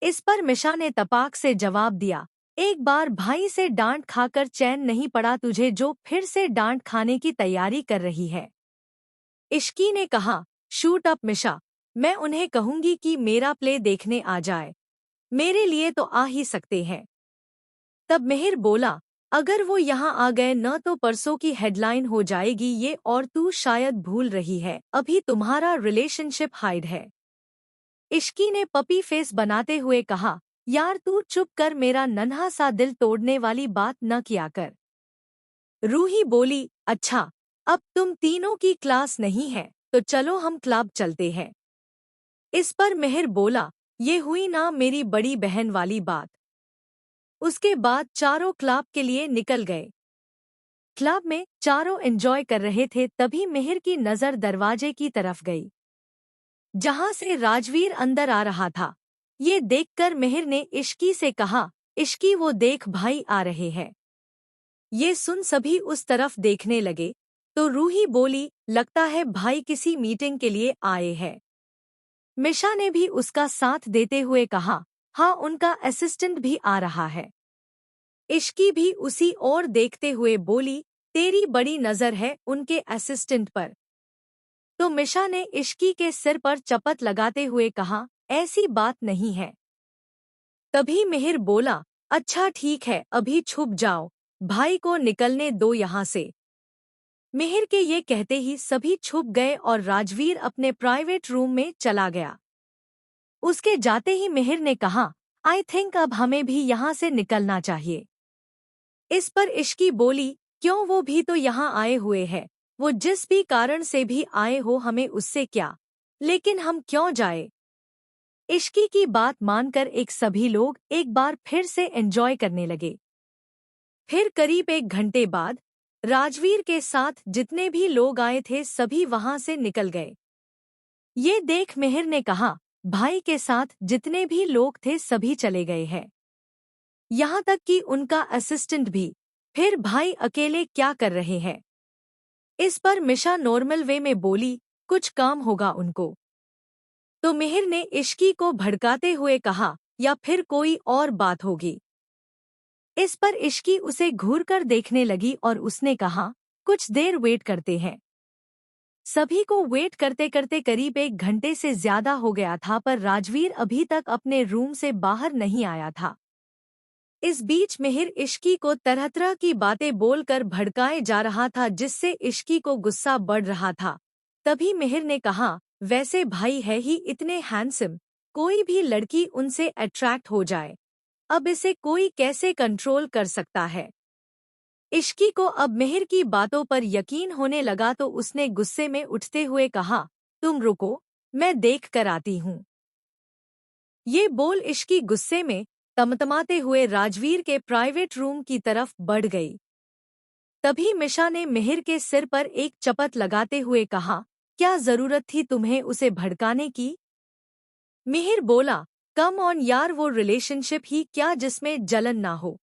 इस पर मिशा ने तपाक से जवाब दिया, एक बार भाई से डांट खाकर चैन नहीं पड़ा तुझे जो फिर से डांट खाने की तैयारी कर रही है। इश्की ने कहा, शूट अप मिशा, मैं उन्हें कहूंगी कि मेरा प्ले देखने आ जाए, मेरे लिए तो आ ही सकते हैं। तब मिहिर बोला, अगर वो यहाँ आ गए न तो परसों की हेडलाइन हो जाएगी ये, और तू शायद भूल रही है अभी तुम्हारा रिलेशनशिप हाइड है। इश्की ने पपी फेस बनाते हुए कहा, यार तू चुप कर, मेरा नन्हा सा दिल तोड़ने वाली बात न किया कर। रूही बोली, अच्छा, अब तुम तीनों की क्लास नहीं है तो चलो हम क्लब चलते हैं। इस पर मिहिर बोला, ये हुई ना मेरी बड़ी बहन वाली बात। उसके बाद चारों क्लब के लिए निकल गए। क्लब में चारों एंजॉय कर रहे थे तभी मिहिर की नज़र दरवाजे की तरफ गई, जहां से राजवीर अंदर आ रहा था। ये देखकर मिहिर ने इश्की से कहा, इश्की वो देख भाई आ रहे हैं। ये सुन सभी उस तरफ देखने लगे तो रूही बोली, लगता है भाई किसी मीटिंग के लिए आए हैं। मिशा ने भी उसका साथ देते हुए कहा, हाँ उनका असिस्टेंट भी आ रहा है। इश्की भी उसी ओर देखते हुए बोली, तेरी बड़ी नज़र है उनके असिस्टेंट पर। तो मिशा ने इश्की के सिर पर चपत लगाते हुए कहा, ऐसी बात नहीं है। तभी मिहिर बोला, अच्छा ठीक है अभी छुप जाओ, भाई को निकलने दो यहाँ से। मिहिर के ये कहते ही सभी छुप गए और राजवीर अपने प्राइवेट रूम में चला गया। उसके जाते ही मिहिर ने कहा, आई थिंक अब हमें भी यहाँ से निकलना चाहिए। इस पर इश्की बोली, क्यों, वो भी तो यहाँ आए हुए हैं, वो जिस भी कारण से भी आए हो हमें उससे क्या, लेकिन हम क्यों जाए। इश्की की बात मानकर एक सभी लोग एक बार फिर से एंजॉय करने लगे। फिर करीब 1 घंटे बाद राजवीर के साथ जितने भी लोग आए थे सभी वहां से निकल गए। ये देख मिहिर ने कहा, भाई के साथ जितने भी लोग थे सभी चले गए हैं, यहाँ तक कि उनका असिस्टेंट भी। फिर भाई अकेले क्या कर रहे हैं। इस पर मिशा नॉर्मल वे में बोली, कुछ काम होगा उनको। तो मिहिर ने इश्की को भड़काते हुए कहा, या फिर कोई और बात होगी। इस पर इश्की उसे घूरकर देखने लगी और उसने कहा, कुछ देर वेट करते हैं। सभी को वेट करते करते करीब 1 घंटे से ज्यादा हो गया था पर राजवीर अभी तक अपने रूम से बाहर नहीं आया था। इस बीच मिहिर इश्की को तरह तरह की बातें बोलकर भड़काए जा रहा था जिससे इश्की को गुस्सा बढ़ रहा था। तभी मिहिर ने कहा, वैसे भाई है ही इतने हैंडसम, कोई भी लड़की उनसे अट्रैक्ट हो जाए, अब इसे कोई कैसे कंट्रोल कर सकता है। इश्की को अब मिहिर की बातों पर यकीन होने लगा तो उसने गुस्से में उठते हुए कहा, तुम रुको, मैं देख कर आती हूँ। ये बोल इश्की गुस्से में तमतमाते हुए राजवीर के प्राइवेट रूम की तरफ बढ़ गई। तभी मिशा ने मिहिर के सिर पर एक चपत लगाते हुए कहा, क्या जरूरत थी तुम्हें उसे भड़काने की। मिहिर बोला, कम ऑन यार, वो रिलेशनशिप ही क्या जिसमें जलन ना हो।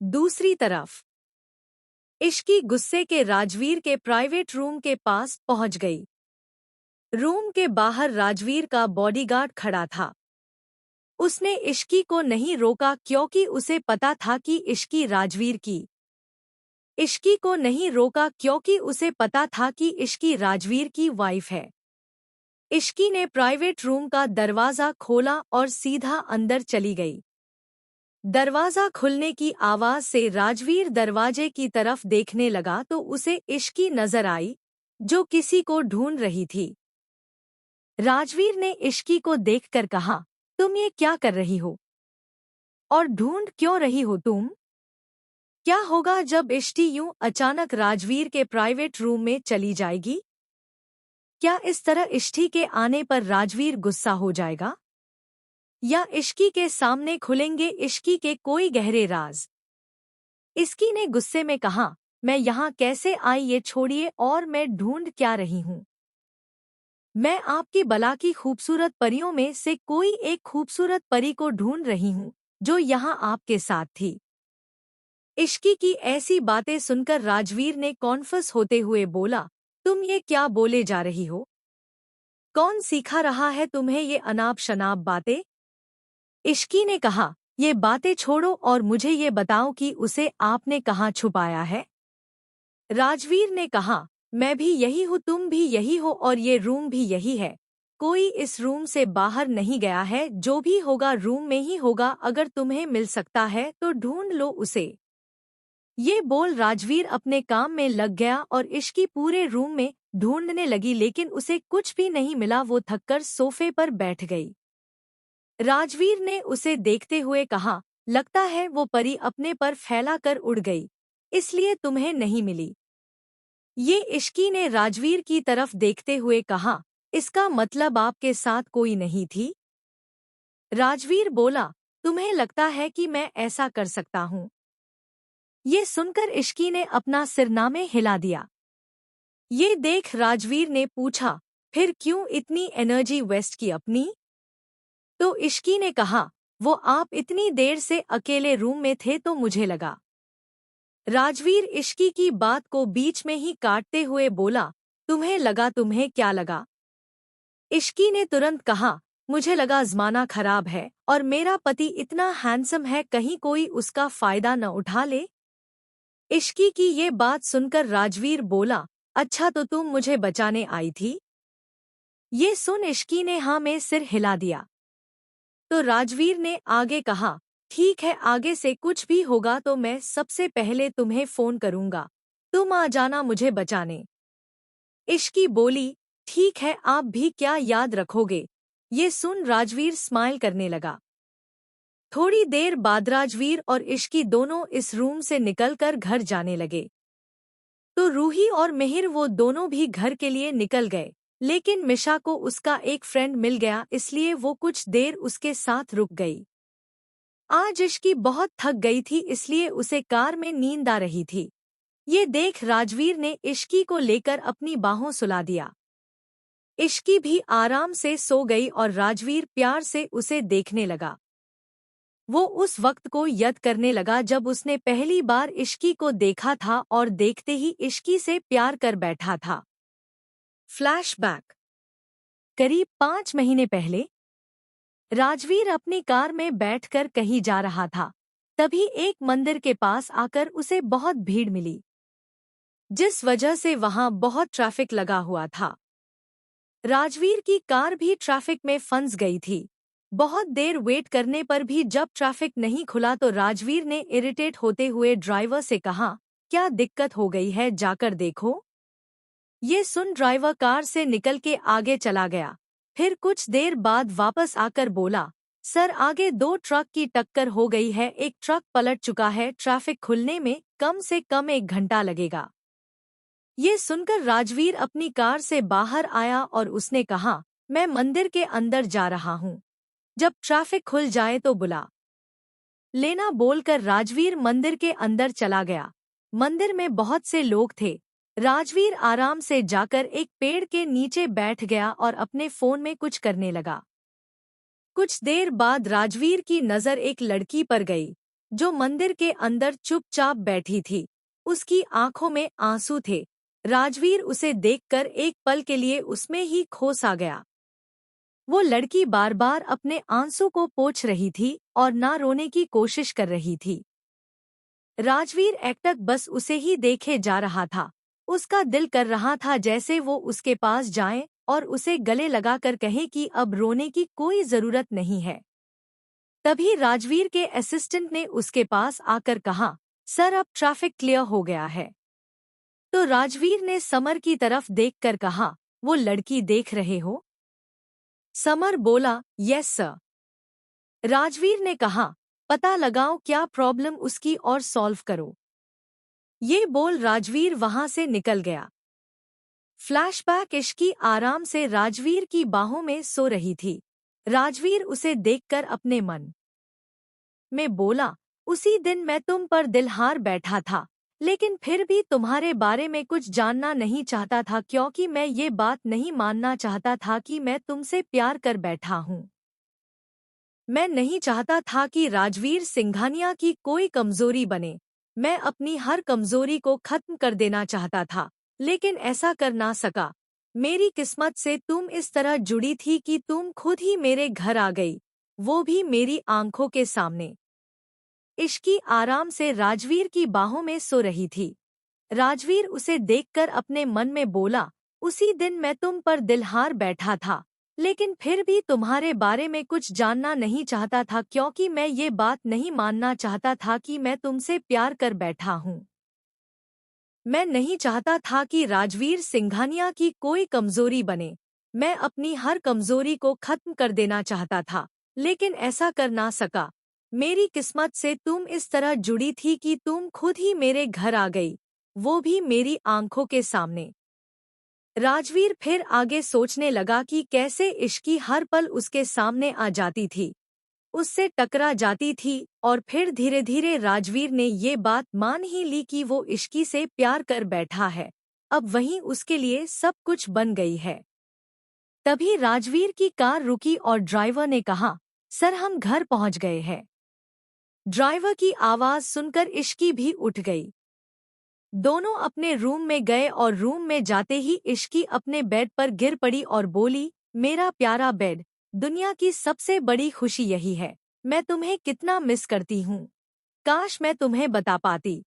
दूसरी तरफ इश्की गुस्से के राजवीर के प्राइवेट रूम के पास पहुंच गई। रूम के बाहर राजवीर का बॉडीगार्ड खड़ा था। उसने इश्की को नहीं रोका क्योंकि उसे पता था कि इश्की राजवीर की। इश्की को नहीं रोका क्योंकि उसे पता था कि इश्की राजवीर की वाइफ है। इश्की ने प्राइवेट रूम का दरवाज़ा खोला और सीधा अंदर चली गई। दरवाज़ा खुलने की आवाज़ से राजवीर दरवाजे की तरफ देखने लगा तो उसे इश्की नजर आई, जो किसी को ढूंढ रही थी। राजवीर ने इश्की को देखकर कहा, तुम ये क्या कर रही हो और ढूंढ क्यों रही हो तुम। क्या होगा जब इश्की यूं अचानक राजवीर के प्राइवेट रूम में चली जाएगी। क्या इस तरह इश्की के आने पर राजवीर गुस्सा हो जाएगा या इश्की के सामने खुलेंगे इश्की के कोई गहरे राज। इश्की ने गुस्से में कहा, मैं यहाँ कैसे आई ये छोड़िए, और मैं ढूंढ क्या रही हूँ। मैं आपकी बला की खूबसूरत परियों में से कोई एक खूबसूरत परी को ढूंढ रही हूँ जो यहाँ आपके साथ थी। इश्की की ऐसी बातें सुनकर राजवीर ने कॉन्फस होते हुए बोला, तुम ये क्या बोले जा रही हो। कौन सिखा रहा है तुम्हें ये अनाप शनाप बातें। इश्की ने कहा, ये बातें छोड़ो और मुझे ये बताओ कि उसे आपने कहाँ छुपाया है। राजवीर ने कहा, मैं भी यही हूँ, तुम भी यही हो और ये रूम भी यही है। कोई इस रूम से बाहर नहीं गया है, जो भी होगा रूम में ही होगा। अगर तुम्हें मिल सकता है तो ढूंढ लो उसे। ये बोल राजवीर अपने काम में लग गया और इश्की पूरे रूम में ढूंढने लगी, लेकिन उसे कुछ भी नहीं मिला। वो थककर सोफे पर बैठ गई। राजवीर ने उसे देखते हुए कहा, लगता है वो परी अपने पर फैला कर उड़ गई, इसलिए तुम्हें नहीं मिली। ये इश्की ने राजवीर की तरफ देखते हुए कहा, इसका मतलब आपके साथ कोई नहीं थी? राजवीर बोला, तुम्हें लगता है कि मैं ऐसा कर सकता हूँ? ये सुनकर इश्की ने अपना सिरनामे हिला दिया। ये देख राजवीर ने पूछा, फिर क्यों इतनी एनर्जी वेस्ट की अपनी? तो इश्की ने कहा, वो आप इतनी देर से अकेले रूम में थे तो मुझे लगा। राजवीर इश्की की बात को बीच में ही काटते हुए बोला, तुम्हें लगा? तुम्हें क्या लगा? इश्की ने तुरंत कहा, मुझे लगा ज़माना खराब है और मेरा पति इतना हैंडसम है, कहीं कोई उसका फायदा न उठा ले। इश्की की ये बात सुनकर राजवीर बोला, अच्छा तो तुम मुझे बचाने आई थी? ये सुन इश्की ने हाँ में सिर हिला दिया। तो राजवीर ने आगे कहा, ठीक है, आगे से कुछ भी होगा तो मैं सबसे पहले तुम्हें फोन करूंगा, तुम आ जाना मुझे बचाने। इश्की बोली, ठीक है, आप भी क्या याद रखोगे। ये सुन राजवीर स्माइल करने लगा। थोड़ी देर बाद राजवीर और इश्की दोनों इस रूम से निकलकर घर जाने लगे। तो रूही और मिहिर वो दोनों भी घर के लिए निकल गए, लेकिन मिशा को उसका एक फ्रेंड मिल गया, इसलिए वो कुछ देर उसके साथ रुक गई। आज इश्की बहुत थक गई थी, इसलिए उसे कार में नींद आ रही थी। ये देख राजवीर ने इश्की को लेकर अपनी बाहों सुला दिया। इश्की भी आराम से सो गई और राजवीर प्यार से उसे देखने लगा। वो उस वक्त को याद करने लगा जब उसने पहली बार इश्की को देखा था और देखते ही इश्की से प्यार कर बैठा था। फ्लैशबैक। करीब 5 महीने पहले राजवीर अपनी कार में बैठकर कहीं जा रहा था। तभी एक मंदिर के पास आकर उसे बहुत भीड़ मिली, जिस वजह से वहां बहुत ट्रैफिक लगा हुआ था। राजवीर की कार भी ट्रैफिक में फंस गई थी। बहुत देर वेट करने पर भी जब ट्रैफिक नहीं खुला तो राजवीर ने इरिटेट होते हुए ड्राइवर से कहा, क्या दिक्कत हो गई है, जाकर देखो। ये सुन ड्राइवर कार से निकल के आगे चला गया। फिर कुछ देर बाद वापस आकर बोला, सर आगे 2 ट्रक की टक्कर हो गई है, एक ट्रक पलट चुका है, ट्रैफिक खुलने में कम से कम 1 घंटा लगेगा। ये सुनकर राजवीर अपनी कार से बाहर आया और उसने कहा, मैं मंदिर के अंदर जा रहा हूँ, जब ट्रैफिक खुल जाए तो बुला लेना। बोलकर राजवीर मंदिर के अंदर चला गया। मंदिर में बहुत से लोग थे। राजवीर आराम से जाकर एक पेड़ के नीचे बैठ गया और अपने फोन में कुछ करने लगा। कुछ देर बाद राजवीर की नज़र एक लड़की पर गई, जो मंदिर के अंदर चुपचाप बैठी थी। उसकी आंखों में आंसू थे। राजवीर उसे देखकर एक पल के लिए उसमें ही खो सा गया। वो लड़की बार बार अपने आंसू को पोंछ रही थी और ना रोने की कोशिश कर रही थी। राजवीर एकटक बस उसे ही देखे जा रहा था। उसका दिल कर रहा था जैसे वो उसके पास जाए और उसे गले लगाकर कहे कि अब रोने की कोई जरूरत नहीं है। तभी राजवीर के असिस्टेंट ने उसके पास आकर कहा, सर अब ट्रैफिक क्लियर हो गया है। तो राजवीर ने समर की तरफ देखकर कहा, वो लड़की देख रहे हो? समर बोला, यस सर। राजवीर ने कहा, पता लगाओ क्या प्रॉब्लम उसकी और सॉल्व करो। ये बोल राजवीर वहां से निकल गया। फ्लैशबैक। इश्की आराम से राजवीर की बाहों में सो रही थी। राजवीर उसे देखकर अपने मन में बोला, उसी दिन मैं तुम पर दिल हार बैठा था, लेकिन फिर भी तुम्हारे बारे में कुछ जानना नहीं चाहता था, क्योंकि मैं ये बात नहीं मानना चाहता था कि मैं तुमसे प्यार कर बैठा हूँ। मैं नहीं चाहता था कि राजवीर सिंघानिया की कोई कमजोरी बने। मैं अपनी हर कमजोरी को खत्म कर देना चाहता था, लेकिन ऐसा कर ना सका। मेरी किस्मत से तुम इस तरह जुड़ी थी कि तुम खुद ही मेरे घर आ गई। वो भी मेरी आंखों के सामने। इश्की आराम से राजवीर की बाहों में सो रही थी। राजवीर उसे देखकर अपने मन में बोला, उसी दिन मैं तुम पर दिलहार बैठा था, लेकिन फिर भी तुम्हारे बारे में कुछ जानना नहीं चाहता था क्योंकि मैं ये बात नहीं मानना चाहता था कि मैं तुमसे प्यार कर बैठा हूँ। मैं नहीं चाहता था कि राजवीर सिंघानिया की कोई कमजोरी बने। मैं अपनी हर कमजोरी को खत्म कर देना चाहता था, लेकिन ऐसा कर ना सका। मेरी किस्मत से तुम इस तरह जुड़ी थी कि तुम खुद ही मेरे घर आ गई, वो भी मेरी आंखों के सामने। राजवीर फिर आगे सोचने लगा कि कैसे इश्की हर पल उसके सामने आ जाती थी, उससे टकरा जाती थी और फिर धीरे धीरे राजवीर ने ये बात मान ही ली कि वो इश्की से प्यार कर बैठा है। अब वहीं उसके लिए सब कुछ बन गई है। तभी राजवीर की कार रुकी और ड्राइवर ने कहा, सर हम घर पहुंच गए हैं। ड्राइवर की आवाज सुनकर इश्की भी उठ गई। दोनों अपने रूम में गए और रूम में जाते ही इश्की अपने बेड पर गिर पड़ी और बोली, मेरा प्यारा बेड, दुनिया की सबसे बड़ी खुशी यही है। मैं तुम्हें कितना मिस करती हूँ। काश मैं तुम्हें बता पाती।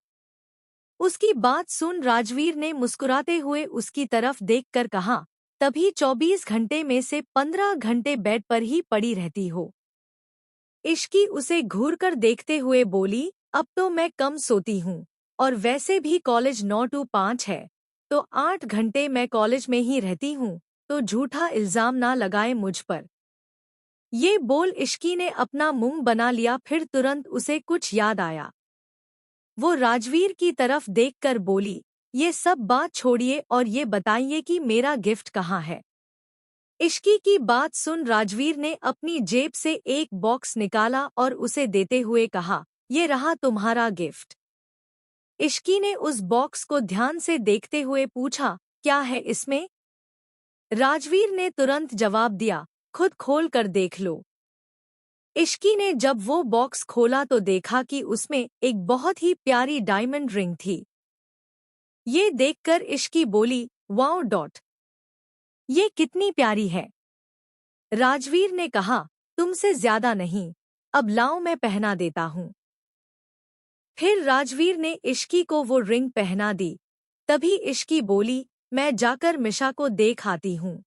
उसकी बात सुन राजवीर ने मुस्कुराते हुए उसकी तरफ देखकर कहा, तभी 24 घंटे में से 15 घंटे बेड पर ही पड़ी रहती हो। इश्की उसे घूरकर देखते हुए बोली, अब तो मैं कम सोती हूँ, और वैसे भी कॉलेज 9 to 5 है, तो 8 घंटे मैं कॉलेज में ही रहती हूँ, तो झूठा इल्जाम ना लगाए मुझ पर। ये बोल इश्की ने अपना मुंह बना लिया। फिर तुरंत उसे कुछ याद आया। वो राजवीर की तरफ देखकर बोली, ये सब बात छोड़िए और ये बताइए कि मेरा गिफ्ट कहाँ है। इश्की की बात सुन राजवीर ने अपनी जेब से एक बॉक्स निकाला और उसे देते हुए कहा, ये रहा तुम्हारा गिफ्ट। इश्की ने उस बॉक्स को ध्यान से देखते हुए पूछा, क्या है इसमें? राजवीर ने तुरंत जवाब दिया, खुद खोल कर देख लो। इश्की ने जब वो बॉक्स खोला तो देखा कि उसमें एक बहुत ही प्यारी डायमंड रिंग थी। ये देखकर इश्की बोली, वाओ डॉट, ये कितनी प्यारी है। राजवीर ने कहा, तुमसे ज्यादा नहीं, अब लाओ मैं पहना देता हूँ। फिर राजवीर ने इश्की को वो रिंग पहना दी। तभी इश्की बोली, मैं जाकर मिशा को देख आती हूँ।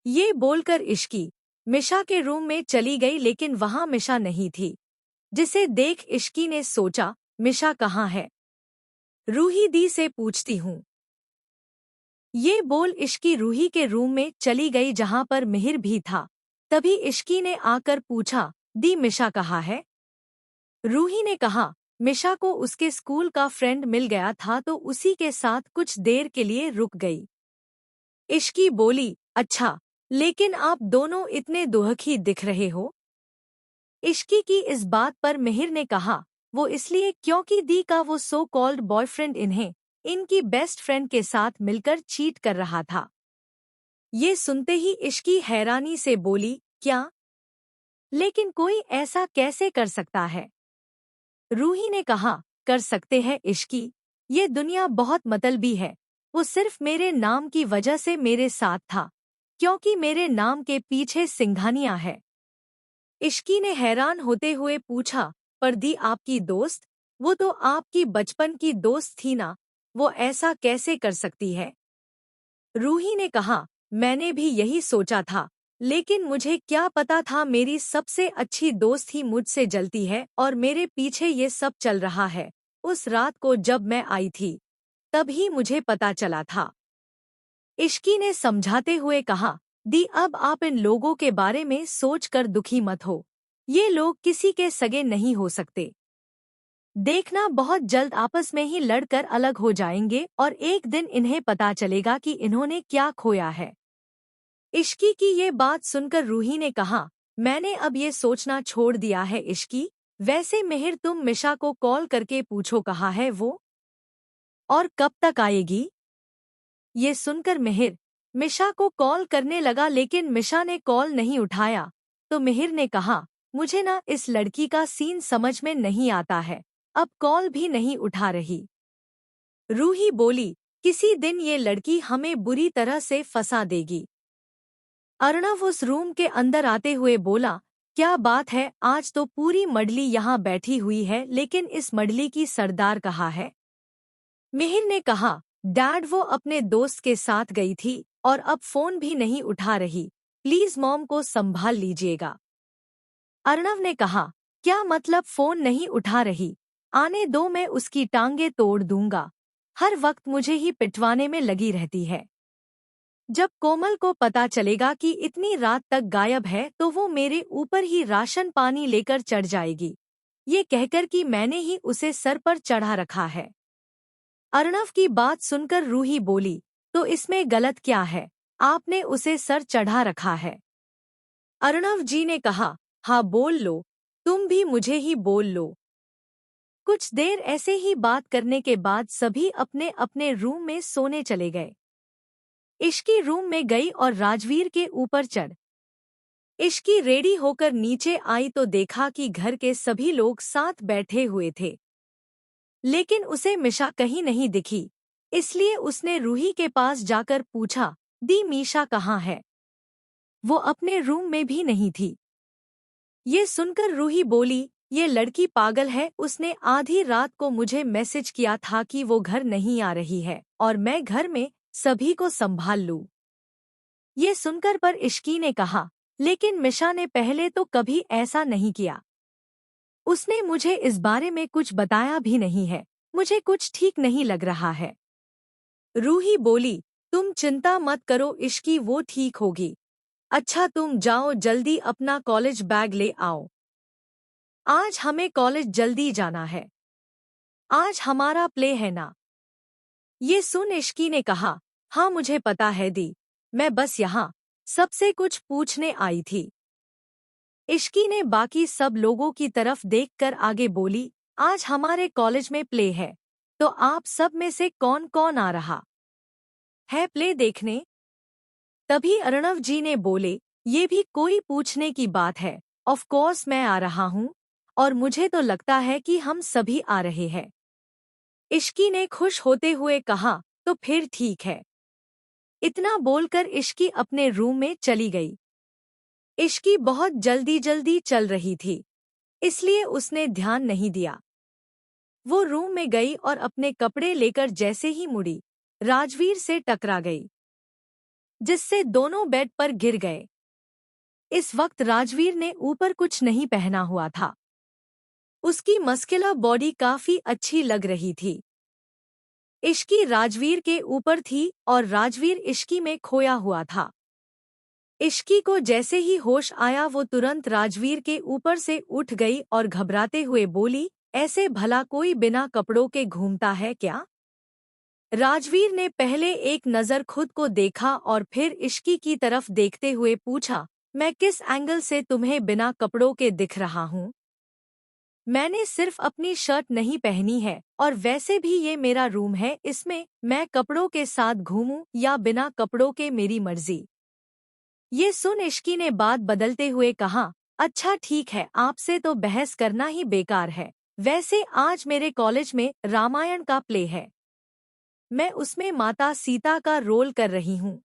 ये बोलकर इश्की मिशा के रूम में चली गई, लेकिन वहां मिशा नहीं थी। जिसे देख इश्की ने सोचा, मिशा कहाँ है? रूही दी से पूछती हूँ। ये बोल इश्की रूही के रूम में चली गई जहां पर मिहिर भी था। तभी इश्की ने आकर पूछा, दी मिशा कहाँ है? रूही ने कहा, मिशा को उसके स्कूल का फ्रेंड मिल गया था तो उसी के साथ कुछ देर के लिए रुक गई। इश्की बोली, अच्छा, लेकिन आप दोनों इतने दुखी दिख रहे हो। इश्की की इस बात पर मिहिर ने कहा, वो इसलिए क्योंकि दी का वो सो कॉल्ड बॉयफ्रेंड इन्हें इनकी बेस्ट फ्रेंड के साथ मिलकर चीट कर रहा था। ये सुनते ही इश्की हैरानी से बोली, क्या? लेकिन कोई ऐसा कैसे कर सकता है? रूही ने कहा, कर सकते हैं इश्की, ये दुनिया बहुत मतलबी है। वो सिर्फ मेरे नाम की वजह से मेरे साथ था, क्योंकि मेरे नाम के पीछे सिंघानिया है। इश्की ने हैरान होते हुए पूछा, पर दी आपकी दोस्त? वो तो आपकी बचपन की दोस्त थी ना, वो ऐसा कैसे कर सकती है? रूही ने कहा, मैंने भी यही सोचा था, लेकिन मुझे क्या पता था मेरी सबसे अच्छी दोस्त ही मुझसे जलती है और मेरे पीछे ये सब चल रहा है। उस रात को जब मैं आई थी, तभी मुझे पता चला था। इश्की ने समझाते हुए कहा, दी अब आप इन लोगों के बारे में सोचकर दुखी मत हो। ये लोग किसी के सगे नहीं हो सकते। देखना बहुत जल्द आपस में ही लड़कर अलग हो जाएंगे और एक दिन इन्हें पता चलेगा कि इन्होंने क्या खोया है। इश्की की ये बात सुनकर रूही ने कहा, मैंने अब ये सोचना छोड़ दिया है इश्की। वैसे मिहिर, तुम मिशा को कॉल करके पूछो कहाँ है वो और कब तक आएगी। ये सुनकर मिहिर मिशा को कॉल करने लगा, लेकिन मिशा ने कॉल नहीं उठाया। तो मिहिर ने कहा, मुझे ना इस लड़की का सीन समझ में नहीं आता है, अब कॉल भी नहीं उठा रही। रूही बोली, किसी दिन ये लड़की हमें बुरी तरह से फंसा देगी। अर्णव उस रूम के अंदर आते हुए बोला, क्या बात है, आज तो पूरी मडली यहाँ बैठी हुई है, लेकिन इस मडली की सरदार कहाँ है? मिहिर ने कहा, डैड वो अपने दोस्त के साथ गई थी और अब फोन भी नहीं उठा रही। प्लीज मॉम को संभाल लीजिएगा। अर्णव ने कहा, क्या मतलब फोन नहीं उठा रही? आने दो, मैं उसकी टांगे तोड़ दूंगा। हर वक्त मुझे ही पिटवाने में लगी रहती है। जब कोमल को पता चलेगा कि इतनी रात तक गायब है तो वो मेरे ऊपर ही राशन पानी लेकर चढ़ जाएगी। ये कहकर कि मैंने ही उसे सर पर चढ़ा रखा है। अर्णव की बात सुनकर रूही बोली, तो इसमें गलत क्या है? आपने उसे सर चढ़ा रखा है। अर्णव जी ने कहा, हाँ बोल लो, तुम भी मुझे ही बोल लो। कुछ देर ऐसे ही बात करने के बाद सभी अपने अपने रूम में सोने चले गए। इश्की रूम में गई और राजवीर के ऊपर चढ़। इश्की रेडी होकर नीचे आई तो देखा कि घर के सभी लोग साथ बैठे हुए थे, लेकिन उसे मिशा कहीं नहीं दिखी। इसलिए उसने रूही के पास जाकर पूछा, दी मीशा कहाँ है? वो अपने रूम में भी नहीं थी। ये सुनकर रूही बोली, ये लड़की पागल है, उसने आधी रात को मुझे मैसेज किया था कि वो घर नहीं आ रही है और मैं घर में सभी को संभाल लूं। ये सुनकर पर इश्की ने कहा, लेकिन मिशा ने पहले तो कभी ऐसा नहीं किया। उसने मुझे इस बारे में कुछ बताया भी नहीं है। मुझे कुछ ठीक नहीं लग रहा है। रूही बोली, तुम चिंता मत करो इश्की, वो ठीक होगी। अच्छा तुम जाओ, जल्दी अपना कॉलेज बैग ले आओ। आज हमें कॉलेज जल्दी जाना है। आज हमारा प्ले है ना? ये सुन इश्की ने कहा, हाँ मुझे पता है दी, मैं बस यहाँ सबसे कुछ पूछने आई थी। इश्की ने बाकी सब लोगों की तरफ देखकर आगे बोली, आज हमारे कॉलेज में प्ले है, तो आप सब में से कौन कौन आ रहा है प्ले देखने? तभी अर्णव जी ने बोले, ये भी कोई पूछने की बात है, ऑफ कोर्स मैं आ रहा हूँ और मुझे तो लगता है कि हम सभी आ रहे हैं। इश्की ने खुश होते हुए कहा, तो फिर ठीक है। इतना बोलकर इश्की अपने रूम में चली गई। इश्की बहुत जल्दी जल्दी चल रही थी, इसलिए उसने ध्यान नहीं दिया। वो रूम में गई और अपने कपड़े लेकर जैसे ही मुड़ी, राजवीर से टकरा गई, जिससे दोनों बेड पर गिर गए। इस वक्त राजवीर ने ऊपर कुछ नहीं पहना हुआ था। उसकी मस्कुलर बॉडी काफी अच्छी लग रही थी। इश्की राजवीर के ऊपर थी और राजवीर इश्की में खोया हुआ था। इश्की को जैसे ही होश आया वो तुरंत राजवीर के ऊपर से उठ गई और घबराते हुए बोली, ऐसे भला कोई बिना कपड़ों के घूमता है क्या? राजवीर ने पहले एक नज़र खुद को देखा और फिर इश्की की तरफ देखते हुए पूछा, मैं किस एंगल से तुम्हें बिना कपड़ों के दिख रहा हूँ? मैंने सिर्फ अपनी शर्ट नहीं पहनी है और वैसे भी ये मेरा रूम है, इसमें मैं कपड़ों के साथ घूमूं या बिना कपड़ों के मेरी मर्जी। ये सुन इश्की ने बात बदलते हुए कहा, अच्छा ठीक है, आपसे तो बहस करना ही बेकार है। वैसे आज मेरे कॉलेज में रामायण का प्ले है। मैं उसमें माता सीता का रोल कर रही हूँ।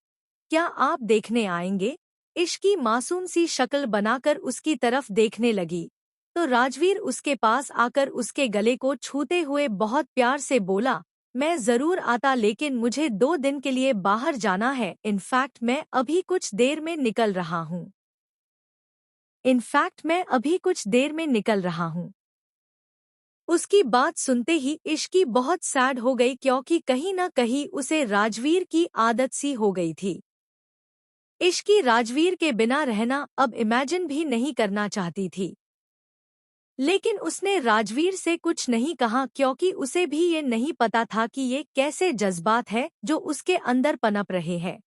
क्या आप देखने आएंगे? इश्की मासूम सी शक्ल बनाकर उसकी तरफ देखने लगी, तो राजवीर उसके पास आकर उसके गले को छूते हुए बहुत प्यार से बोला, मैं जरूर आता, लेकिन मुझे 2 दिन के लिए बाहर जाना है। इनफैक्ट मैं अभी कुछ देर में निकल रहा हूँ। उसकी बात सुनते ही इश्की बहुत सैड हो गई, क्योंकि कहीं न कहीं उसे राजवीर की आदत सी हो गई थी। इश्की राजवीर के बिना रहना अब इमेजिन भी नहीं करना चाहती थी, लेकिन उसने राजवीर से कुछ नहीं कहा, क्योंकि उसे भी ये नहीं पता था कि ये कैसे जज्बात है जो उसके अंदर पनप रहे हैं।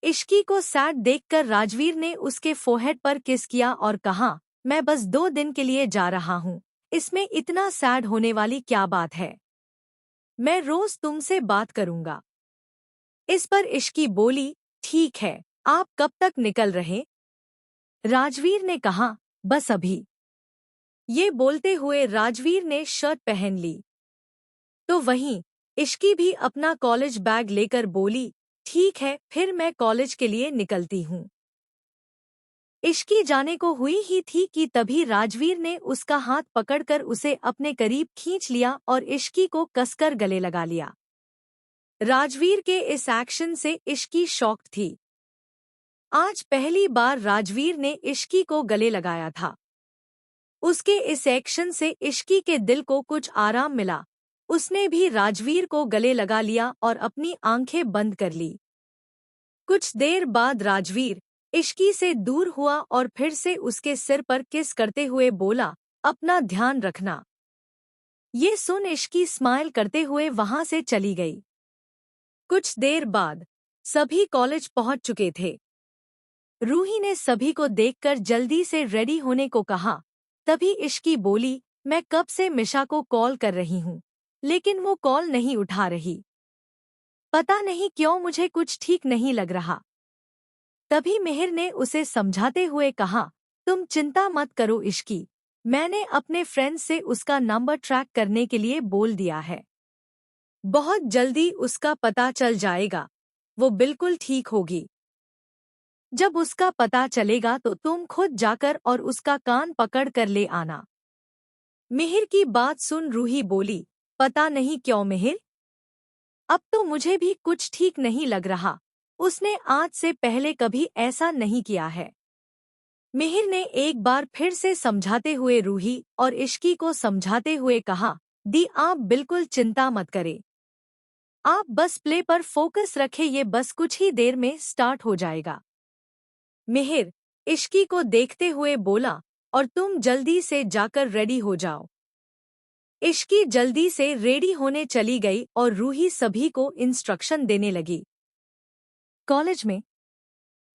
इश्की को सैड देखकर राजवीर ने उसके फोरहेड पर किस किया और कहा, मैं बस 2 दिन के लिए जा रहा हूँ, इसमें इतना सैड होने वाली क्या बात है? मैं रोज तुमसे बात करूंगा। इस पर इश्की बोली, ठीक है, आप कब तक निकल रहे? राजवीर ने कहा, बस अभी। ये बोलते हुए राजवीर ने शर्ट पहन ली। तो वहीं इश्की भी अपना कॉलेज बैग लेकर बोली, ठीक है, फिर मैं कॉलेज के लिए निकलती हूँ। इश्की जाने को हुई ही थी कि तभी राजवीर ने उसका हाथ पकड़कर उसे अपने करीब खींच लिया और इश्की को कसकर गले लगा लिया। राजवीर के इस एक्शन से इश्की शॉक्ड थी। आज पहली बार राजवीर ने इश्की को गले लगाया था। उसके इस एक्शन से इश्की के दिल को कुछ आराम मिला। उसने भी राजवीर को गले लगा लिया और अपनी आंखें बंद कर ली। कुछ देर बाद राजवीर इश्की से दूर हुआ और फिर से उसके सिर पर किस करते हुए बोला, अपना ध्यान रखना। ये सुन इश्की स्माइल करते हुए वहां से चली गई। कुछ देर बाद सभी कॉलेज पहुंच चुके थे। रूही ने सभी को देखकर जल्दी से रेडी होने को कहा। तभी इश्की बोली, मैं कब से मिशा को कॉल कर रही हूँ, लेकिन वो कॉल नहीं उठा रही। पता नहीं क्यों मुझे कुछ ठीक नहीं लग रहा। तभी मिहिर ने उसे समझाते हुए कहा, तुम चिंता मत करो इश्की, मैंने अपने फ्रेंड से उसका नंबर ट्रैक करने के लिए बोल दिया है। बहुत जल्दी उसका पता चल जाएगा, वो बिल्कुल ठीक होगी। जब उसका पता चलेगा तो तुम खुद जाकर और उसका कान पकड़ कर ले आना। मिहिर की बात सुन रूही बोली, पता नहीं क्यों मिहिर, अब तो मुझे भी कुछ ठीक नहीं लग रहा। उसने आज से पहले कभी ऐसा नहीं किया है। मिहिर ने एक बार फिर से समझाते हुए रूही और इश्की को समझाते हुए कहा, दी आप बिल्कुल चिंता मत करें, आप बस प्ले पर फोकस रखें, ये बस कुछ ही देर में स्टार्ट हो जाएगा। मिहिर इश्की को देखते हुए बोला, और तुम जल्दी से जाकर रेडी हो जाओ। इश्की जल्दी से रेडी होने चली गई और रूही सभी को इंस्ट्रक्शन देने लगी। कॉलेज में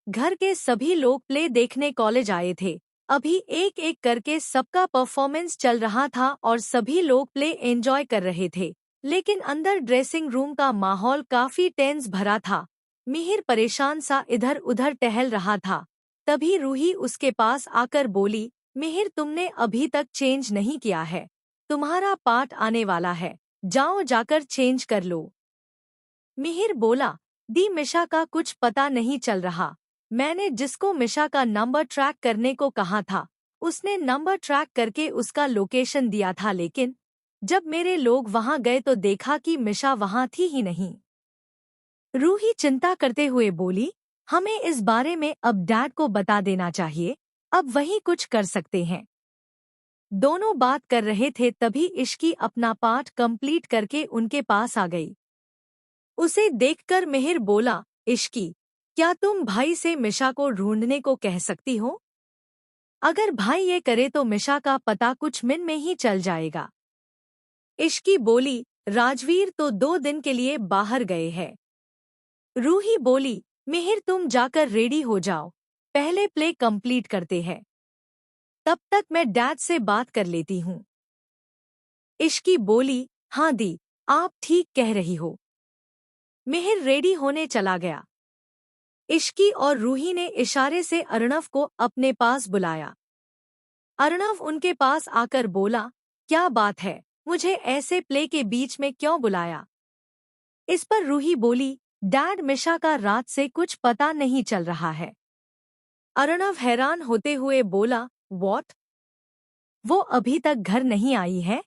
घर के सभी लोग प्ले देखने कॉलेज आए थे। अभी एक एक करके सबका परफॉर्मेंस चल रहा था और सभी लोग प्ले एंजॉय कर रहे थे, लेकिन अंदर ड्रेसिंग रूम का माहौल काफी टेंस भरा था। मिहिर परेशान सा इधर उधर टहल रहा था। तभी रूही उसके पास आकर बोली, मिहिर तुमने अभी तक चेंज नहीं किया है, तुम्हारा पार्ट आने वाला है, जाओ जाकर चेंज कर लो। मिहिर बोला, दी मिशा का कुछ पता नहीं चल रहा। मैंने जिसको मिशा का नंबर ट्रैक करने को कहा था, उसने नंबर ट्रैक करके उसका लोकेशन दिया था, लेकिन जब मेरे लोग वहां गए तो देखा कि मिशा वहां थी ही नहीं। रूही चिंता करते हुए बोली, हमें इस बारे में अब डैड को बता देना चाहिए, अब वही कुछ कर सकते हैं। दोनों बात कर रहे थे तभी इश्की अपना पार्ट कंप्लीट करके उनके पास आ गई। उसे देखकर मिहिर बोला, इश्की, क्या तुम भाई से मिशा को ढूंढने को कह सकती हो? अगर भाई ये करे तो मिशा का पता कुछ मिनट में ही चल जाएगा। इश्की बोली, राजवीर तो 2 दिन के लिए बाहर गए हैं। रूही बोली, मिहिर तुम जाकर रेडी हो जाओ, पहले प्ले कंप्लीट करते हैं, तब तक मैं डैड से बात कर लेती हूँ। इश्की बोली, हाँ दी, आप ठीक कह रही हो। मिहिर रेडी होने चला गया। इश्की और रूही ने इशारे से अर्णव को अपने पास बुलाया। अर्णव उनके पास आकर बोला, क्या बात है, मुझे ऐसे प्ले के बीच में क्यों बुलाया? इस पर रूही बोली, डैड मिशा का रात से कुछ पता नहीं चल रहा है। अर्णव हैरान होते हुए बोला, व्हाट? वो अभी तक घर नहीं आई है?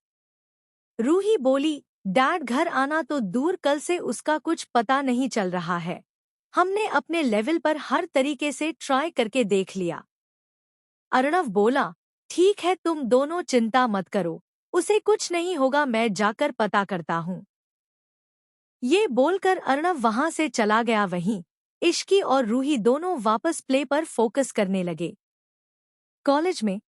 रूही बोली, डैड घर आना तो दूर, कल से उसका कुछ पता नहीं चल रहा है। हमने अपने लेवल पर हर तरीके से ट्राई करके देख लिया। अर्णव बोला, ठीक है तुम दोनों चिंता मत करो, उसे कुछ नहीं होगा, मैं जाकर पता करता हूँ। ये बोलकर अर्णव वहां से चला गया। वहीं इश्की और रूही दोनों वापस प्ले पर फोकस करने लगे। कॉलेज में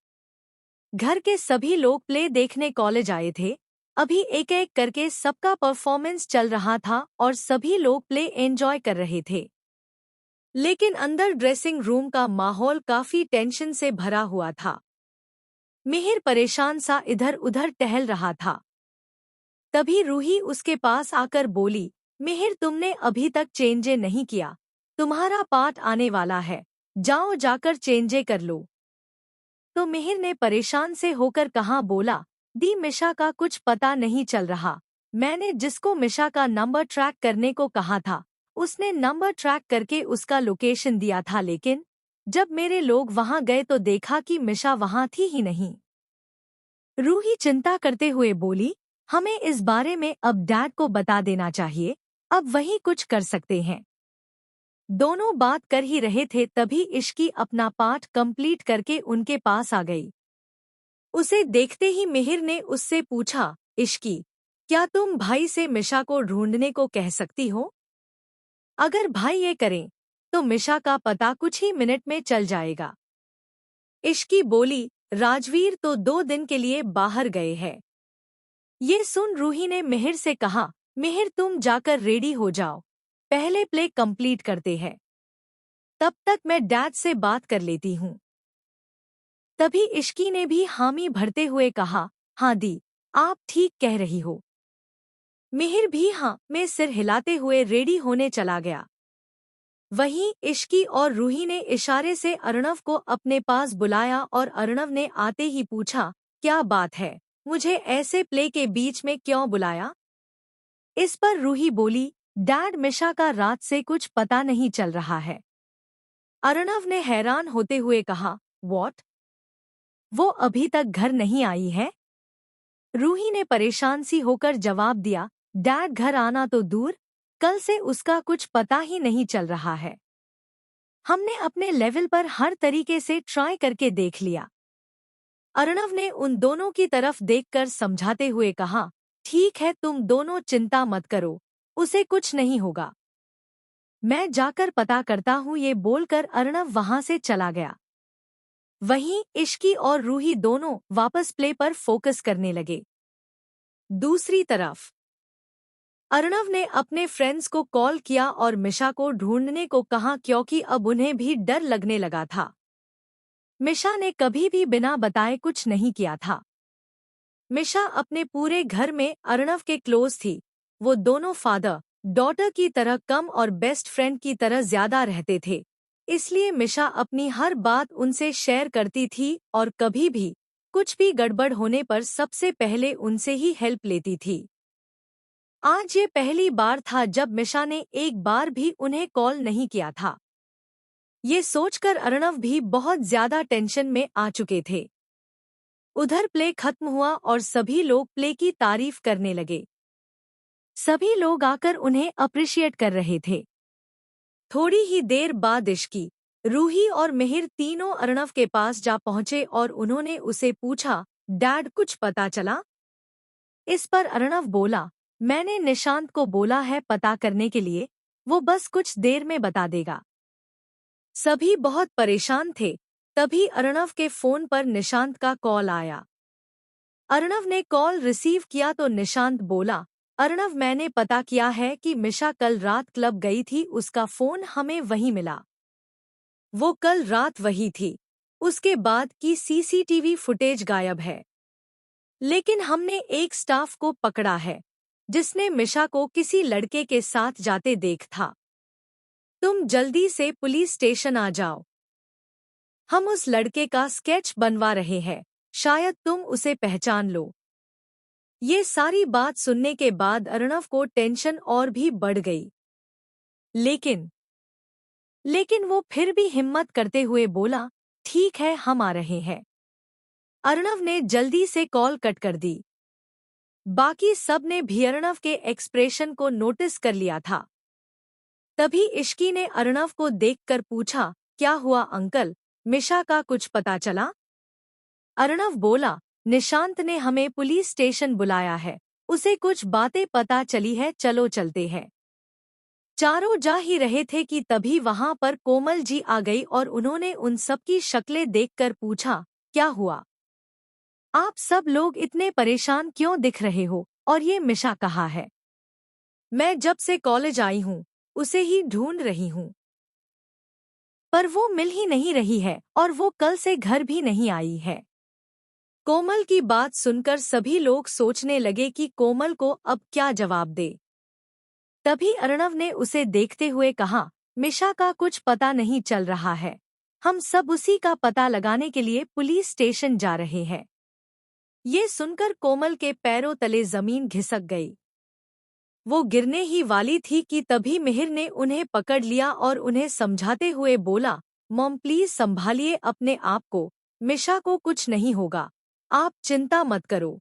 घर के सभी लोग प्ले देखने कॉलेज आए थे। अभी एक एक करके सबका परफॉर्मेंस चल रहा था और सभी लोग प्ले एंजॉय कर रहे थे, लेकिन अंदर ड्रेसिंग रूम का माहौल काफी टेंशन से भरा हुआ था। मिहिर परेशान सा इधर उधर टहल रहा था। तभी रूही उसके पास आकर बोली, मिहिर तुमने अभी तक चेंजे नहीं किया, तुम्हारा पार्ट आने वाला है, जाओ जाकर चेंजे कर लो। तो मिहिर ने परेशान से होकर कहा, बोला, दी मिशा का कुछ पता नहीं चल रहा। मैंने जिसको मिशा का नंबर ट्रैक करने को कहा था, उसने नंबर ट्रैक करके उसका लोकेशन दिया था, लेकिन जब मेरे लोग वहां गए तो देखा कि मिशा वहां थी ही नहीं। रूही चिंता करते हुए बोली, हमें इस बारे में अब डैड को बता देना चाहिए, अब वही कुछ कर सकते हैं। दोनों बात कर ही रहे थे तभी इश्की अपना पाठ कंप्लीट करके उनके पास आ गई। उसे देखते ही मिहिर ने उससे पूछा, इश्की, क्या तुम भाई से मिशा को ढूंढने को कह सकती हो? अगर भाई ये करें तो मिशा का पता कुछ ही मिनट में चल जाएगा। इश्की बोली, राजवीर तो 2 दिन के लिए बाहर गए हैं। ये सुन रूही ने मिहिर से कहा, मिहिर तुम जाकर रेडी हो जाओ, पहले प्ले कंप्लीट करते हैं, तब तक मैं डैड से बात कर लेती हूँ। तभी इश्की ने भी हामी भरते हुए कहा, हाँ दी, आप ठीक कह रही हो। मिहिर भी हाँ में सिर हिलाते हुए रेडी होने चला गया। वहीं इश्की और रूही ने इशारे से अर्णव को अपने पास बुलाया और अर्णव ने आते ही पूछा, क्या बात है, मुझे ऐसे प्ले के बीच में क्यों बुलाया? इस पर रूही बोली, डैड मिशा का रात से कुछ पता नहीं चल रहा है। अर्णव ने हैरान होते हुए कहा, व्हाट? वो अभी तक घर नहीं आई है? रूही ने परेशान सी होकर जवाब दिया, डैड घर आना तो दूर, कल से उसका कुछ पता ही नहीं चल रहा है। हमने अपने लेवल पर हर तरीके से ट्राई करके देख लिया। अर्णव ने उन दोनों की तरफ देखकर समझाते हुए कहा, ठीक है तुम दोनों चिंता मत करो, उसे कुछ नहीं होगा। मैं जाकर पता करता हूँ, ये बोलकर अर्णव वहां से चला गया। वहीं इश्की और रूही दोनों वापस प्ले पर फोकस करने लगे। दूसरी तरफ अर्णव ने अपने फ्रेंड्स को कॉल किया और मिशा को ढूंढने को कहा क्योंकि अब उन्हें भी डर लगने लगा था। मिशा ने कभी भी बिना बताए कुछ नहीं किया था। मिशा अपने पूरे घर में अर्णव के क्लोज थी। वो दोनों फादर डॉटर की तरह कम और बेस्ट फ्रेंड की तरह ज्यादा रहते थे, इसलिए मिशा अपनी हर बात उनसे शेयर करती थी और कभी भी कुछ भी गड़बड़ होने पर सबसे पहले उनसे ही हेल्प लेती थी। आज ये पहली बार था जब मिशा ने एक बार भी उन्हें कॉल नहीं किया था। ये सोचकर अर्णव भी बहुत ज्यादा टेंशन में आ चुके थे। उधर प्ले खत्म हुआ और सभी लोग प्ले की तारीफ करने लगे। सभी लोग आकर उन्हें अप्रिशिएट कर रहे थे। थोड़ी ही देर बाद इश्की, रूही और मिहिर तीनों अर्णव के पास जा पहुंचे और उन्होंने उसे पूछा, डैड कुछ पता चला? इस पर अर्णव बोला, मैंने निशांत को बोला है पता करने के लिए, वो बस कुछ देर में बता देगा। सभी बहुत परेशान थे। तभी अर्णव के फोन पर निशांत का कॉल आया। अर्णव ने कॉल रिसीव किया तो निशांत बोला, अर्णव मैंने पता किया है कि मिशा कल रात क्लब गई थी, उसका फोन हमें वहीं मिला। वो कल रात वही थी, उसके बाद की सीसीटीवी फुटेज गायब है। लेकिन हमने एक स्टाफ को पकड़ा है जिसने मिशा को किसी लड़के के साथ जाते देख था। तुम जल्दी से पुलिस स्टेशन आ जाओ, हम उस लड़के का स्केच बनवा रहे हैं, शायद तुम उसे पहचान लो। ये सारी बात सुनने के बाद अर्णव को टेंशन और भी बढ़ गई। लेकिन वो फिर भी हिम्मत करते हुए बोला, ठीक है हम आ रहे हैं। अर्णव ने जल्दी से कॉल कट कर दी। बाकी सब ने भी अर्णव के एक्सप्रेशन को नोटिस कर लिया था। तभी इश्की ने अर्णव को देखकर पूछा, क्या हुआ अंकल, मिशा का कुछ पता चला? अर्णव बोला, निशांत ने हमें पुलिस स्टेशन बुलाया है, उसे कुछ बातें पता चली है, चलो चलते हैं। चारों जा ही रहे थे कि तभी वहां पर कोमल जी आ गई और उन्होंने उन सबकी शक्लें देखकर पूछा, क्या हुआ? आप सब लोग इतने परेशान क्यों दिख रहे हो, और ये मिशा कहाँ है? मैं जब से कॉलेज आई हूँ उसे ही ढूंढ रही हूँ, पर वो मिल ही नहीं रही है और वो कल से घर भी नहीं आई है। कोमल की बात सुनकर सभी लोग सोचने लगे कि कोमल को अब क्या जवाब दे। तभी अर्णव ने उसे देखते हुए कहा, मिशा का कुछ पता नहीं चल रहा है, हम सब उसी का पता लगाने के लिए पुलिस स्टेशन जा रहे हैं। ये सुनकर कोमल के पैरों तले जमीन घिसक गई। वो गिरने ही वाली थी कि तभी मिहिर ने उन्हें पकड़ लिया और उन्हें समझाते हुए बोला, मॉम प्लीज संभालिए अपने आप को, मिशा को कुछ नहीं होगा, आप चिंता मत करो।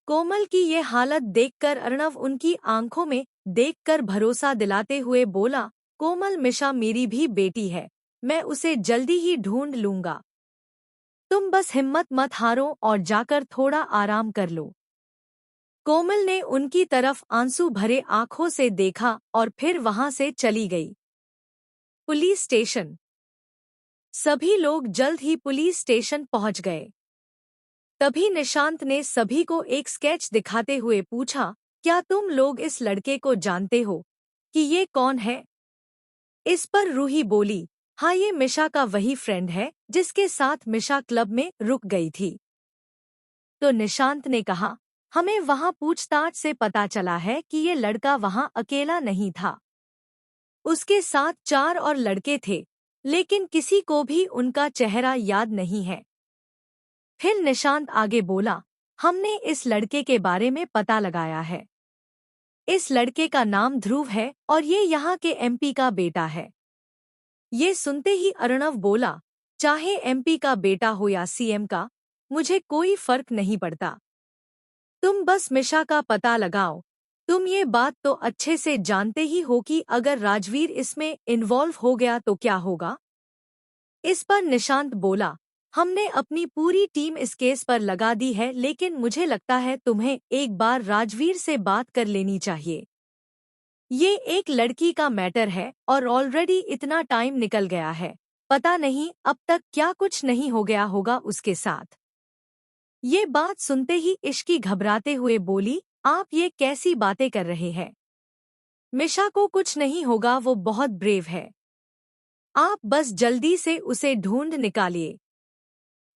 कोमल की ये हालत देखकर अर्णव उनकी आंखों में देखकर भरोसा दिलाते हुए बोला, कोमल मिशा मेरी भी बेटी है, मैं उसे जल्दी ही ढूंढ लूंगा। तुम बस हिम्मत मत हारो और जाकर थोड़ा आराम कर लो। कोमल ने उनकी तरफ आंसू भरे आंखों से देखा और फिर वहां से चली गई। Police station. सभी लोग जल्द ही पुलिस स्टेशन पहुंच गए। तभी निशांत ने सभी को एक स्केच दिखाते हुए पूछा, क्या तुम लोग इस लड़के को जानते हो कि ये कौन है? इस पर रूही बोली, हाँ ये मिशा का वही फ्रेंड है जिसके साथ मिशा क्लब में रुक गई थी। तो निशांत ने कहा, हमें वहां पूछताछ से पता चला है कि ये लड़का वहां अकेला नहीं था, उसके साथ 4 और लड़के थे, लेकिन किसी को भी उनका चेहरा याद नहीं है। फिर निशांत आगे बोला, हमने इस लड़के के बारे में पता लगाया है। इस लड़के का नाम ध्रुव है और ये यहाँ के एमपी का बेटा है। ये सुनते ही अर्णव बोला, चाहे एमपी का बेटा हो या सीएम का, मुझे कोई फर्क नहीं पड़ता। तुम बस मिशा का पता लगाओ। तुम ये बात तो अच्छे से जानते ही हो कि अगर राजवीर इसमें इन्वॉल्व हो गया तो क्या होगा। इस पर निशांत बोला, हमने अपनी पूरी टीम इस केस पर लगा दी है, लेकिन मुझे लगता है तुम्हें एक बार राजवीर से बात कर लेनी चाहिए। ये एक लड़की का मैटर है और ऑलरेडी इतना टाइम निकल गया है, पता नहीं अब तक क्या कुछ नहीं हो गया होगा उसके साथ। ये बात सुनते ही इश्की घबराते हुए बोली, आप ये कैसी बातें कर रहे हैं? मिशा को कुछ नहीं होगा, वो बहुत ब्रेव है। आप बस जल्दी से उसे ढूंढ निकालिए।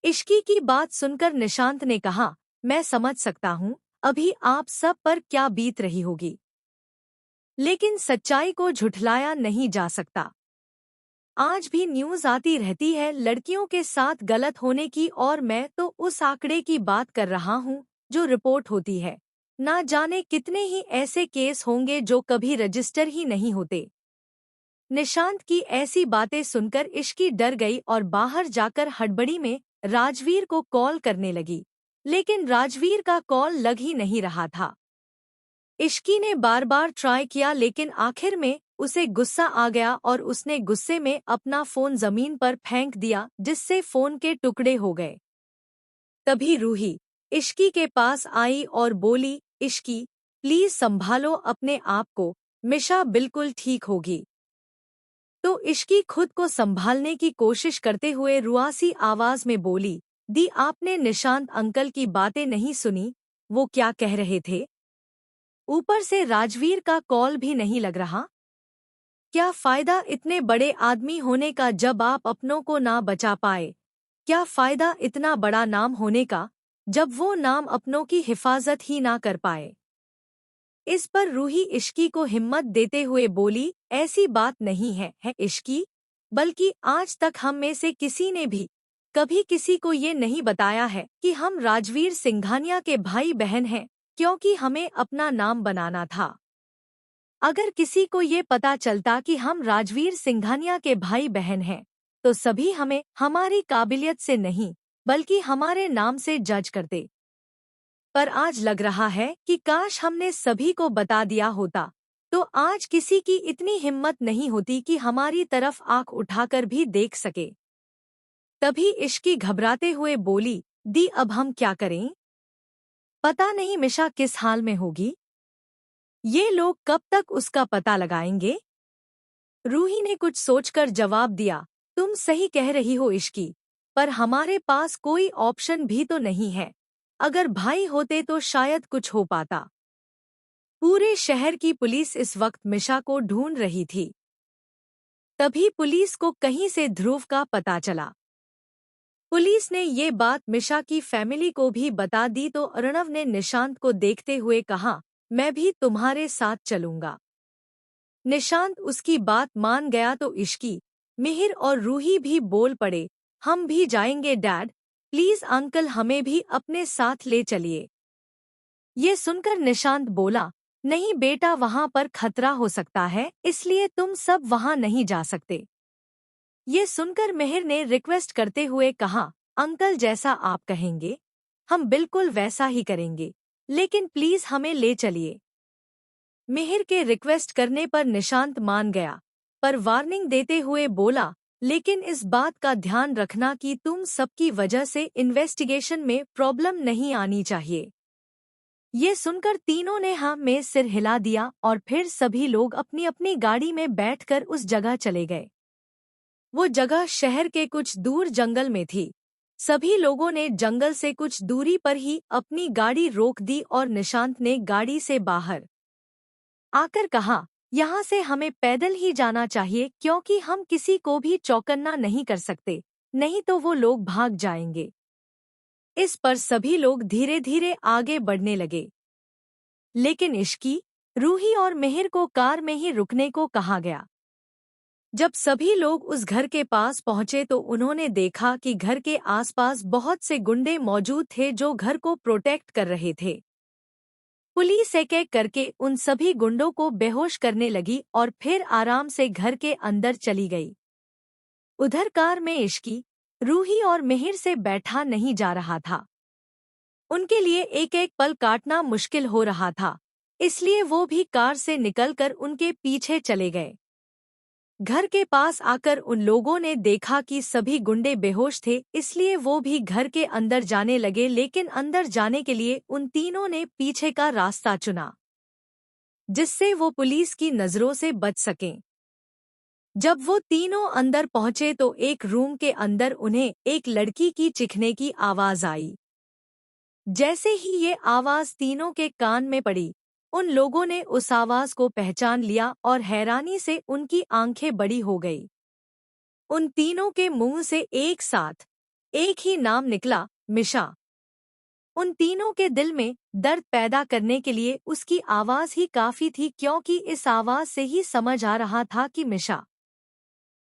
इश्की की बात सुनकर निशांत ने कहा, मैं समझ सकता हूँ अभी आप सब पर क्या बीत रही होगी, लेकिन सच्चाई को झुठलाया नहीं जा सकता। आज भी न्यूज़ आती रहती है लड़कियों के साथ गलत होने की, और मैं तो उस आंकड़े की बात कर रहा हूँ जो रिपोर्ट होती है। ना जाने कितने ही ऐसे केस होंगे जो कभी रजिस्टर ही नहीं होते। निशांत की ऐसी बातें सुनकर इश्की डर गई और बाहर जाकर हड़बड़ी में राजवीर को कॉल करने लगी, लेकिन राजवीर का कॉल लग ही नहीं रहा था। इश्की ने बार बार ट्राई किया, लेकिन आखिर में उसे गुस्सा आ गया और उसने गुस्से में अपना फोन जमीन पर फेंक दिया, जिससे फोन के टुकड़े हो गए। तभी रूही इश्की के पास आई और बोली, इश्की प्लीज संभालो अपने आप को, मिशा बिल्कुल ठीक होगी। तो इश्की खुद को संभालने की कोशिश करते हुए रुआसी आवाज में बोली, दी आपने निशांत अंकल की बातें नहीं सुनी, वो क्या कह रहे थे? ऊपर से राजवीर का कॉल भी नहीं लग रहा। क्या फायदा इतने बड़े आदमी होने का जब आप अपनों को ना बचा पाए? क्या फायदा इतना बड़ा नाम होने का जब वो नाम अपनों की हिफाजत ही ना कर पाए? इस पर रूही इश्की को हिम्मत देते हुए बोली, ऐसी बात नहीं है इश्की, बल्कि आज तक हम में से किसी ने भी कभी किसी को ये नहीं बताया है कि हम राजवीर सिंघानिया के भाई बहन हैं, क्योंकि हमें अपना नाम बनाना था। अगर किसी को ये पता चलता कि हम राजवीर सिंघानिया के भाई बहन हैं, तो सभी हमें हमारी काबिलियत से नहीं बल्कि हमारे नाम से जज करते। पर आज लग रहा है कि काश हमने सभी को बता दिया होता, तो आज किसी की इतनी हिम्मत नहीं होती कि हमारी तरफ आंख उठाकर भी देख सके। तभी इश्की घबराते हुए बोली, दी अब हम क्या करें? पता नहीं मिशा किस हाल में होगी। ये लोग कब तक उसका पता लगाएंगे? रूही ने कुछ सोचकर जवाब दिया, तुम सही कह रही हो इश्की, पर हमारे पास कोई ऑप्शन भी तो नहीं है। अगर भाई होते तो शायद कुछ हो पाता। पूरे शहर की पुलिस इस वक्त मिशा को ढूंढ रही थी। तभी पुलिस को कहीं से ध्रुव का पता चला। पुलिस ने ये बात मिशा की फैमिली को भी बता दी, तो अर्णव ने निशांत को देखते हुए कहा, मैं भी तुम्हारे साथ चलूंगा। निशांत उसकी बात मान गया तो इश्की, मिहिर और रूही भी बोल पड़े, हम भी जाएंगे डैड, प्लीज अंकल हमें भी अपने साथ ले चलिए। ये सुनकर निशांत बोला, नहीं बेटा, वहां पर खतरा हो सकता है, इसलिए तुम सब वहां नहीं जा सकते। ये सुनकर मिहिर ने रिक्वेस्ट करते हुए कहा, अंकल जैसा आप कहेंगे हम बिल्कुल वैसा ही करेंगे, लेकिन प्लीज हमें ले चलिए। मिहिर के रिक्वेस्ट करने पर निशांत मान गया, पर वार्निंग देते हुए बोला, लेकिन इस बात का ध्यान रखना कि तुम सबकी वजह से इन्वेस्टिगेशन में प्रॉब्लम नहीं आनी चाहिए। ये सुनकर तीनों ने हाँ में सिर हिला दिया और फिर सभी लोग अपनी अपनी गाड़ी में बैठकर उस जगह चले गए। वो जगह शहर के कुछ दूर जंगल में थी। सभी लोगों ने जंगल से कुछ दूरी पर ही अपनी गाड़ी रोक दी और निशांत ने गाड़ी से बाहर आकर कहा, यहाँ से हमें पैदल ही जाना चाहिए क्योंकि हम किसी को भी चौकन्ना नहीं कर सकते, नहीं तो वो लोग भाग जाएंगे। इस पर सभी लोग धीरे धीरे आगे बढ़ने लगे, लेकिन इश्की, रूही और मिहिर को कार में ही रुकने को कहा गया। जब सभी लोग उस घर के पास पहुंचे तो उन्होंने देखा कि घर के आसपास बहुत से गुंडे मौजूद थे जो घर को प्रोटेक्ट कर रहे थे। पुलिस एक एक करके उन सभी गुंडों को बेहोश करने लगी और फिर आराम से घर के अंदर चली गई। उधर कार में इश्की, रूही और मिहिर से बैठा नहीं जा रहा था। उनके लिए एक एक पल काटना मुश्किल हो रहा था, इसलिए वो भी कार से निकलकर उनके पीछे चले गए। घर के पास आकर उन लोगों ने देखा कि सभी गुंडे बेहोश थे, इसलिए वो भी घर के अंदर जाने लगे, लेकिन अंदर जाने के लिए उन तीनों ने पीछे का रास्ता चुना, जिससे वो पुलिस की नजरों से बच सकें। जब वो तीनों अंदर पहुंचे तो एक रूम के अंदर उन्हें एक लड़की की चीखने की आवाज आई। जैसे ही ये आवाज तीनों के कान में पड़ी, उन लोगों ने उस आवाज को पहचान लिया और हैरानी से उनकी आंखें बड़ी हो गई। उन तीनों के मुंह से एक साथ एक ही नाम निकला, मिशा। उन तीनों के दिल में दर्द पैदा करने के लिए उसकी आवाज ही काफी थी, क्योंकि इस आवाज से ही समझ आ रहा था कि मिशा